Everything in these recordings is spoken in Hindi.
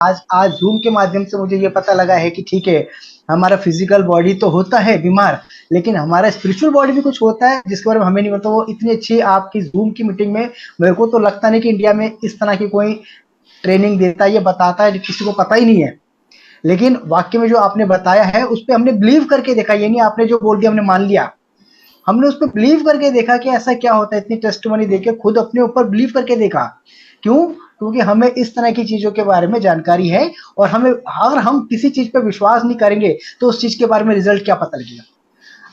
आज आज जूम के माध्यम से मुझे ये पता लगा है कि ठीक है, हमारा फिजिकल बॉडी तो होता है बीमार, लेकिन हमारा स्पिरिचुअल बॉडी भी कुछ होता है जिसके बारे में हमें नहीं पता। वो इतनी अच्छी आपकी जूम की मीटिंग में मेरे को तो लगता नहीं कि इंडिया में इस तरह की कोई ट्रेनिंग देता है, ये बताता है, किसी को पता ही नहीं है। लेकिन वाक्य में जो आपने बताया है उस पर हमने बिलीव करके देखा, ये नहीं आपने जो बोल दिया हमने मान लिया। हमने उस पर बिलीव करके देखा कि ऐसा क्या होता है, इतनी टेस्टमनी देके खुद अपने ऊपर बिलीव करके देखा। क्यों? क्योंकि हमें इस तरह की चीजों के बारे में जानकारी है, और हमें अगर हम किसी चीज पे विश्वास नहीं करेंगे तो उस चीज के बारे में रिजल्ट क्या पता लगेगा।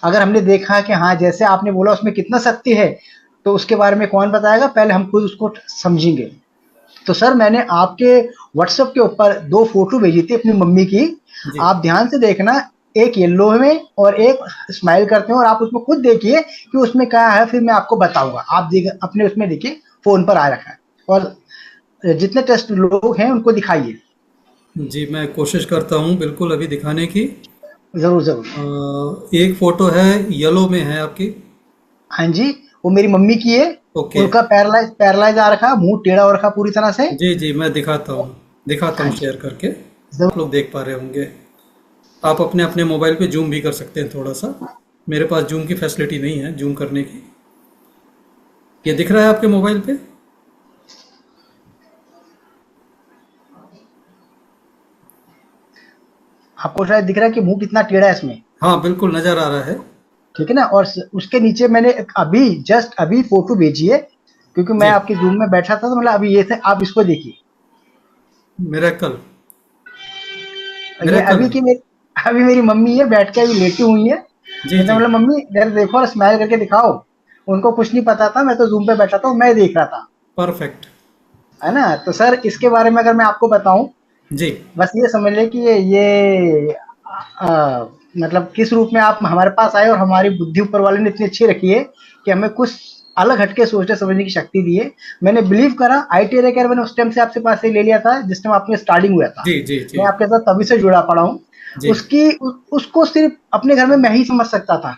अगर हमने देखा कि हाँ जैसे आपने बोला उसमें कितना सत्य है, तो उसके बारे में कौन बताएगा, पहले हम खुद उसको समझेंगे। तो सर मैंने आपके व्हाट्सएप के ऊपर 2 फोटो भेजी थी अपनी मम्मी की, जी आप ध्यान से देखना, एक येलो में और एक स्माइल करते हैं, और आप उसमें खुद देखिए कि उसमें क्या है, फिर मैं आपको बताऊंगा। आप देख अपने उसमें देखिए, फोन पर आ रखा है, और जितने टेस्ट लोग हैं उनको दिखाइए। जी, मैं कोशिश करता हूँ बिल्कुल अभी दिखाने की। जरूर जरूर। एक फ़ोटो है, येलो में है आपकी। हाँ जी, वो मेरी मम्मी की है। ओके। उनका पैरालाइज पैरालाइज आ रखा, मुंह टेढ़ा हो रखा पूरी तरह से। जी, जी, मैं दिखाता हाँ हूँ जी, शेयर करके। जरूर। आप लोग देख पा रहे होंगे। आप अपने अपने मोबाइल पे जूम भी कर सकते हैं थोड़ा सा। मेरे पास जूम की फैसिलिटी नहीं है जूम करने की। ये दिख रहा है आपके मोबाइल पे? आपको शायद दिख रहा है कि मुंह कितना टेढ़ा है इसमें। हाँ, बिल्कुल नज़र आ रहा है। ठीक है ना, और उसके नीचे मैंने अभी जस्ट अभी फोटो भेजी है, क्योंकि मैं जी, आपके जूम में बैठा था, तो मतलब अभी ये थे, आप इसको देखिए। मिरेकल, ये मिरेकल अभी है। की मेरी अभी मेरी मम्मी है, बैठ के अभी लेटी हुई है। जी, मैंने जी, बोला मम्मी इधर देखो और स्माइल करके दिखाओ। उनको कुछ नहीं पता था, मैं तो जूम पे बैठा था, मैं देख रहा था। परफेक्ट। है ना, तो सर इसके बारे में अगर मैं आपको बताऊं, जी, बस ये समझ ले कि ये मतलब किस रूप में आप हमारे पास आए, और हमारी बुद्धि ऊपर वाले ने इतनी अच्छी रखी है कि हमें कुछ अलग हटके सोचने समझने की शक्ति दी है। मैंने बिलीव करा, आईटी केयर मैंने उस टाइम से आपसे पास से ले लिया था जिस टाइम आपने स्टार्टिंग हुआ था। जी, जी, जी, मैं आपके साथ तभी से जुड़ा पड़ा हूँ। जी, उसको सिर्फ अपने घर में मैं ही समझ सकता था,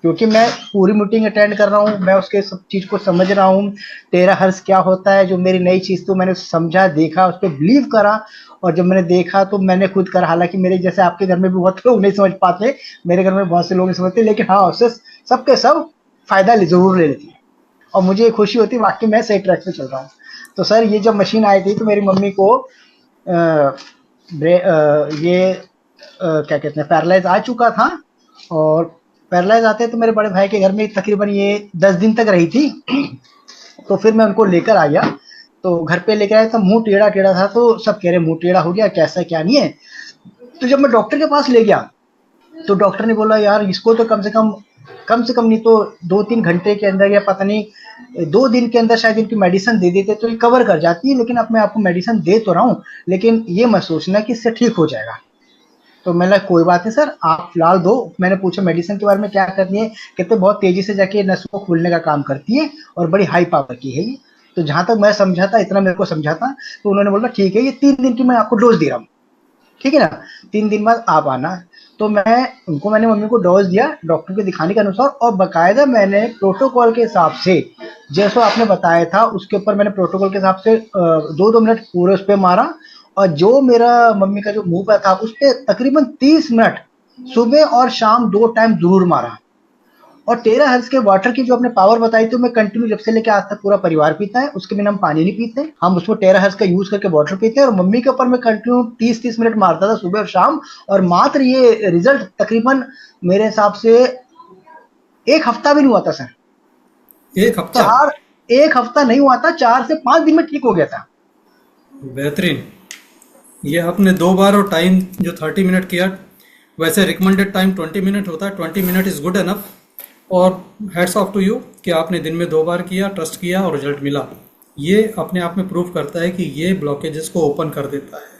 क्योंकि मैं पूरी मीटिंग अटेंड कर रहा हूँ, मैं उसके सब चीज को समझ रहा हूँ। टेरा हर्ष क्या होता है, जो मेरी नई चीज, तो मैंने समझा, देखा, उस पर बिलीव करा। और जब मैंने देखा तो मैंने खुद करा, हालांकि मेरे जैसे आपके घर में भी बहुत लोग नहीं समझ पाते, मेरे घर में बहुत से लोग नहीं समझते, लेकिन हाँ उससे सबके सब फायदा जरूर ले लेती है। और मुझे खुशी होती है वाकई मैं सही ट्रैक पे चल रहा हूँ। तो सर ये जब मशीन आई थी तो मेरी मम्मी को ये क्या कहते हैं, पैरालाइज आ चुका था। और पैरालाइज आते तो मेरे बड़े भाई के घर में तकरीबन ये 10 दिन तक रही थी। तो फिर मैं उनको लेकर आया, तो घर पे लेकर आया तो मुंह टेढ़ा टेढ़ा था, तो सब कह रहे मुंह टेढ़ा हो गया, कैसा क्या नहीं है। तो जब मैं डॉक्टर के पास ले गया, तो डॉक्टर ने बोला यार इसको तो कम से कम नहीं तो 2-3 घंटे के अंदर, या पता नहीं 2 दिन के अंदर शायद इनकी मेडिसिन दे देते तो ये कवर कर जाती है, लेकिन अब मैं आपको मेडिसिन दे तो रहा हूँ, लेकिन ये मत सोचना कि इससे ठीक हो जाएगा। तो मैंने कोई बात नहीं सर, आप फिलहाल दो। मैंने पूछा मेडिसिन के बारे में क्या करती है, कहते बहुत तेजी से जाके नसों को खोलने का काम करती है, और बड़ी हाई पावर की है ये। तो जहां तक मैं समझा था, इतना मेरे को समझा था, तो उन्होंने बोला ठीक है, ये 3 दिन की मैं आपको डोज दे रहा हूँ, ठीक है ना, 3 दिन बाद आप आना। तो मैंने मम्मी को डोज दिया डॉक्टर के दिखाने के अनुसार, और बकायदा मैंने प्रोटोकॉल के हिसाब से, जैसा आपने बताया था उसके ऊपर मैंने प्रोटोकॉल के हिसाब से 2-2 मिनट पूरे उस पर मारा। और जो मेरा मम्मी का जो मुंह पे था उस पर तकरीबन 30 मिनट सुबह और शाम 2 टाइम जरूर मारा। और 13 हर्ट्ज के वाटर की जो आपने पावर बताई, तो मैं कंटिन्यू जब से लेके आज तक पूरा परिवार पीता है, उसके बिना हम पानी नहीं पीते, हम उसमें 13 हर्ट्ज का यूज करके वाटर पीते हैं। और मम्मी के ऊपर मैं कंटिन्यू 30-30 मिनट मारता था सुबह और शाम। और मात्र ये रिजल्ट तकरीबन मेरे हिसाब से 1 हफ्ता भी नहीं हुआ था सर। एक हफ्ता। चार 1 हफ्ता नहीं हुआ था, 4 से 5 दिन में ठीक हो गया था। बेहतरीन। ये आपने 2 बार और टाइम जो 30 मिनट किया। वैसे रिकमेंडेड टाइम 20 मिनट होता है, 20 मिनट इज़ गुड एनफ। और हैट्स ऑफ टू यू कि आपने दिन में 2 बार किया, ट्रस्ट किया और रिजल्ट मिला। ये अपने आप में प्रूव करता है कि ये ब्लॉकेजेस को ओपन कर देता है।